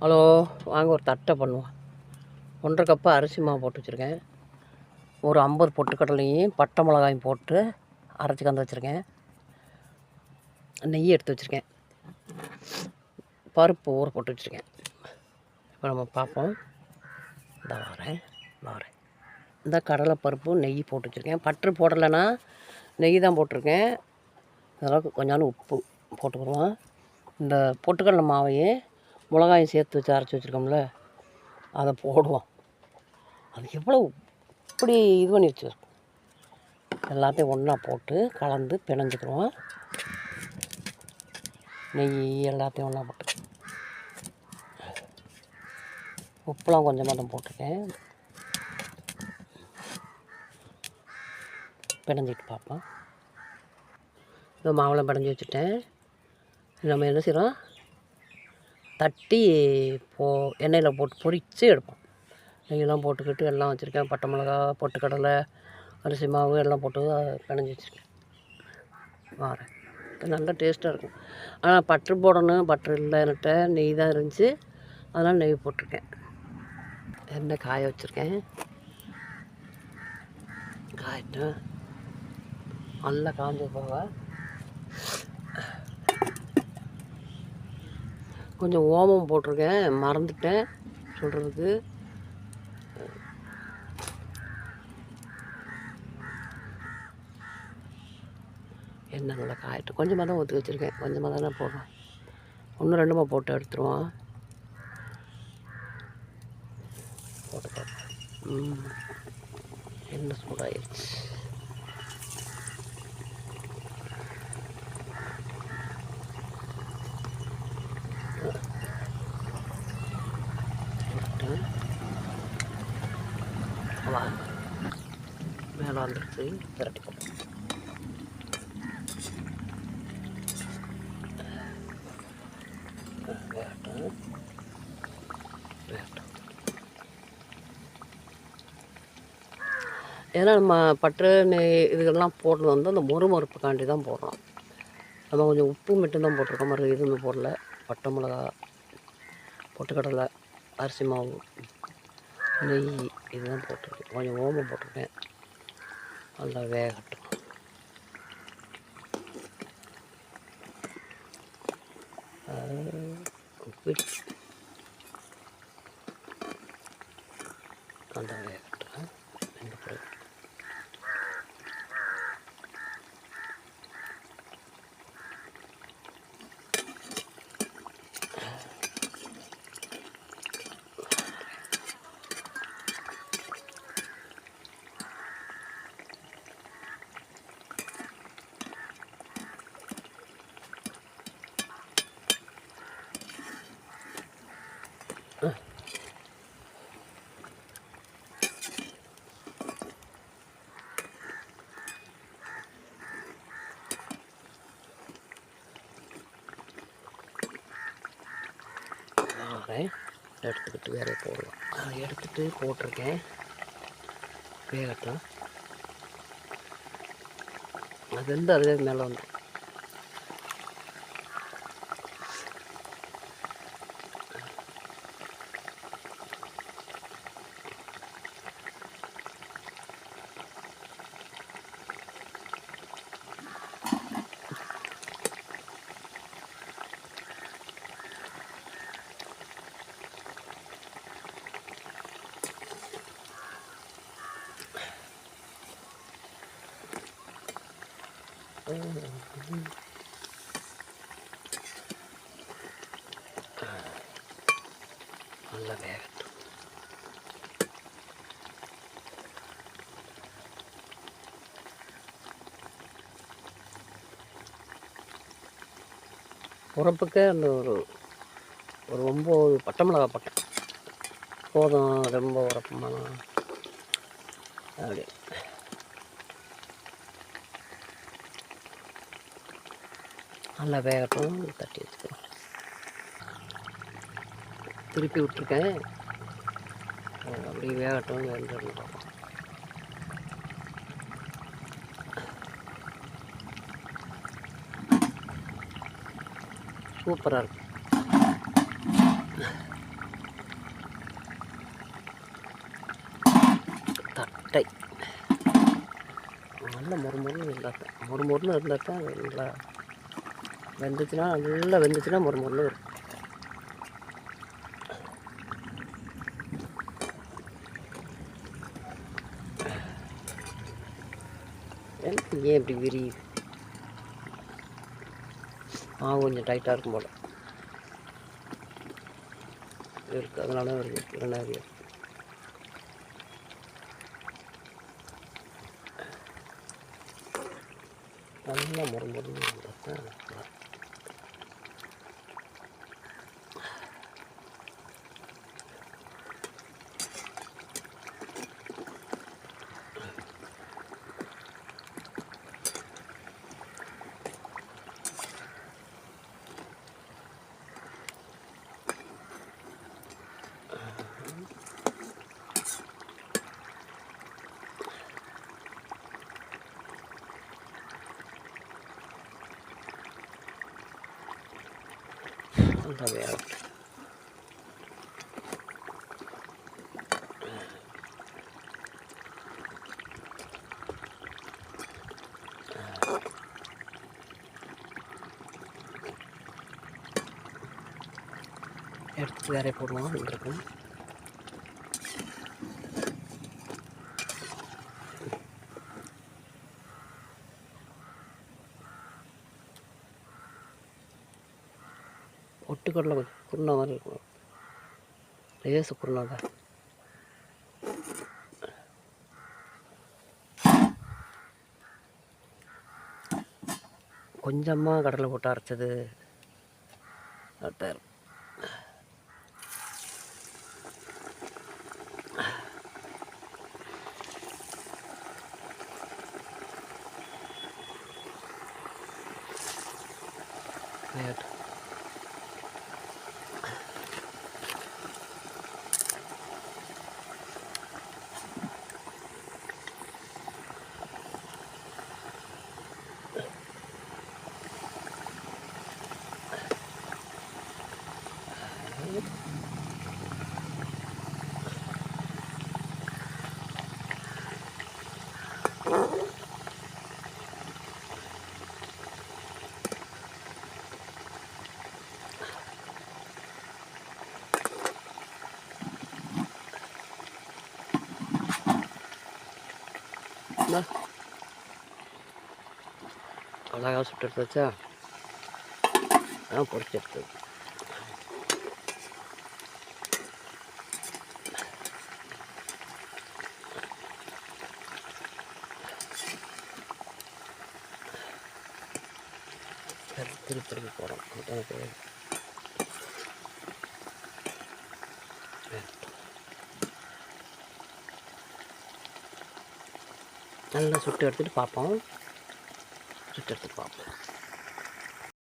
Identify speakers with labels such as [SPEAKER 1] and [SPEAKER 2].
[SPEAKER 1] Hello, வாங்க ஒரு தட்டை பண்ணுவோம். 1½ கப்பு அரிசி மாவு போட்டு வச்சுருக்கேன். ஒரு 50 பொட்டுக்கடலையும் பட்டை மிளகாயும் போட்டு அரைச்சி கந்து வச்சுருக்கேன். நெய் எடுத்து வச்சுருக்கேன். பருப்பு ஊற போட்டு வச்சுருக்கேன். இப்போ நம்ம பார்ப்போம். வரேன். இந்த கடலை பருப்பு நெய் போட்டு வச்சுருக்கேன். பட்டர் போடலைன்னா நெய் தான் போட்டிருக்கேன். அதெல்லாம் கொஞ்சோண்டு உப்பு போட்டுக்கிடுவோம். இந்த பொட்டுக்கடலை மாவையே மிளகாயும் சேர்த்து வச்சு அரைச்சி வச்சுருக்கோம்ல, அதை போடுவோம். அது எவ்வளோ இப்படி இது பண்ணி வச்சுருக்கோம். எல்லாத்தையும் ஒன்றா போட்டு கலந்து பிணைஞ்சிக்கிடுவோம். நெய் எல்லாத்தையும் ஒன்றா போட்டு உப்புலாம் கொஞ்சமாக தான் போட்டிருக்கேன். பிணைஞ்சிட்டு பார்ப்போம். இந்த மாவுளம் பிணைஞ்சி வச்சுட்டேன். நம்ம என்ன செய்கிறோம், தட்டி எண்ணெயில் போட்டு பொரித்து எடுப்போம். நெய்யெல்லாம் போட்டுக்கிட்டு எல்லாம் வச்சுருக்கேன். பட்டை மிளகா, பொட்டுக்கடலை, அரிசி மாவு எல்லாம் போட்டு பிணைஞ்சி வச்சுருக்கேன். வரேன். நல்லா டேஸ்ட்டாக இருக்கும். ஆனால் பட்ரு போடணும். பட்ரு இல்லை என்கிட்ட, நெய் தான் இருந்துச்சு. அதனால் நெய் போட்டிருக்கேன். எண்ணெய் காய வச்சுருக்கேன். காயட்டும். நல்லா காஞ்ச போக கொஞ்சம் ஓமம் போட்டிருக்கேன், மறந்துட்டேன் சொல்கிறதுக்கு. எண்ணெய் நல்லா காயட்டும். கொஞ்சமாக தான் ஊற்றி வச்சுருக்கேன். கொஞ்சமாக தானே போடுறோம். 1-2 போட்டு எடுத்துருவோம். போட்டு எண்ணெய் சூடாகிடுச்சு. மேலே வந்துடுச்சு. திரட்டி போட்டோம். ஏன்னா நம்ம பட்டை நெய் இதுக்கெல்லாம் போடுறது வந்து அந்த மொறுமொறுப்புக்காண்டி தான் போடுறோம். நம்ம கொஞ்சம் உப்பு மட்டும்தான் போட்டிருக்கோம். மாதிரி எதுவுமே போடல. பட்டை மிளகா, பொட்டுக்கடலை, அரிசி மாவு, நெய் இதுதான் போட்டிருக்கேன். கொஞ்சம் ஓமம் போட்டிருக்கேன். நல்லா வேகட்டும். நல்லா வேகட்டும். எடுத்துக்கிட்டு வேற போடலாம். எடுத்துகிட்டு போட்டிருக்கேன். வேகட்டும். அது வந்து அதுவே மேலே வந்து நல்லா வேகட்டும். உரப்புக்கு அந்த ஒரு 9 பட்டை மிளகா போட்டேன். போதும், ரொம்ப உரப்பமான அப்படி. நல்லா வேகட்டும். தட்டி வச்சுக்கிறோம். திருப்பி விட்டுருக்கேன். அப்படி வேகட்டும். வெந்துடணும். சூப்பராக இருக்கும். முட்டை நல்லா மொறுமொறுன்னு இருந்தால் தான் மொறுமொறுன்னு இருந்தால் தான் நல்லா வெந்துச்சுன்னா நல்லா வெந்துச்சுன்னா மொறுமொறுன்னு இருக்கும். எனக்கு ஏன் இப்படி விரியுது? கொஞ்சம் டைட்டாக இருக்கும் போல் இருக்குது, அதனால வருது இல்லைன்னா நல்லா மொறுமொறுன்னு இருந்தால் தான் நல்லா வேகட்டும். எடுத்து வேற போடுவோம் இருக்கும். ஒட்டுக்கடலை கொஞ்சம் குருணை மாதிரி இருக்கும், லேசு குருணை தான். கொஞ்சமாக கடலை போட்டு அரைச்சது அதான். அழகாக சுட்டு எடுத்து வச்சா பொறிச்சு எடுத்தது. திருப்பி போகிறோம். நல்லா சுட்டு எடுத்துகிட்டு பார்ப்போம். சுட்டு எடுத்துகிட்டு பார்ப்போம்.